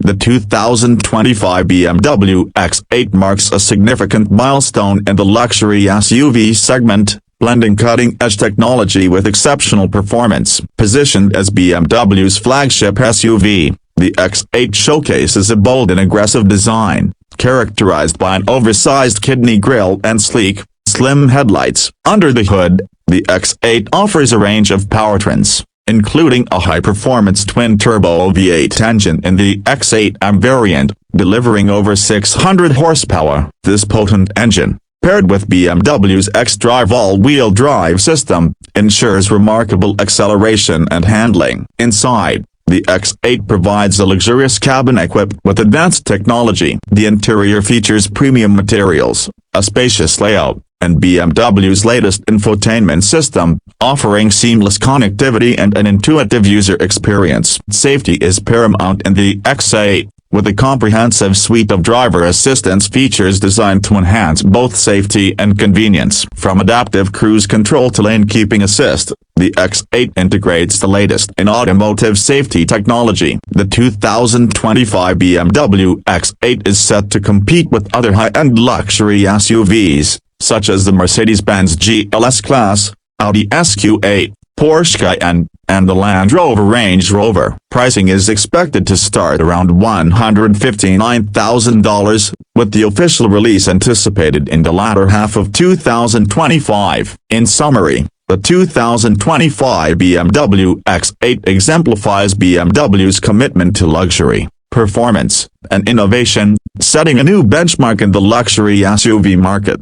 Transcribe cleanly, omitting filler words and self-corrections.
The 2025 BMW X8 marks a significant milestone in the luxury SUV segment, blending cutting-edge technology with exceptional performance. Positioned as BMW's flagship SUV, the X8 showcases a bold and aggressive design, characterized by an oversized kidney grille and sleek, slim headlights. Under the hood, the X8 offers a range of powertrains, including a high-performance twin-turbo V8 engine in the X8M variant, delivering over 600 horsepower. This potent engine, paired with BMW's xDrive all-wheel drive system, ensures remarkable acceleration and handling. Inside, the X8 provides a luxurious cabin equipped with advanced technology. The interior features premium materials, a spacious layout, and BMW's latest infotainment system, offering seamless connectivity and an intuitive user experience. Safety is paramount in the X8, with a comprehensive suite of driver assistance features designed to enhance both safety and convenience. From adaptive cruise control to lane keeping assist, the X8 integrates the latest in automotive safety technology. The 2025 BMW X8 is set to compete with other high-end luxury SUVs, such as the Mercedes-Benz GLS Class, Audi SQ8, Porsche Cayenne, and the Land Rover Range Rover. Pricing is expected to start around $159,000, with the official release anticipated in the latter half of 2025. In summary, the 2025 BMW X8 exemplifies BMW's commitment to luxury, performance, and innovation, setting a new benchmark in the luxury SUV market.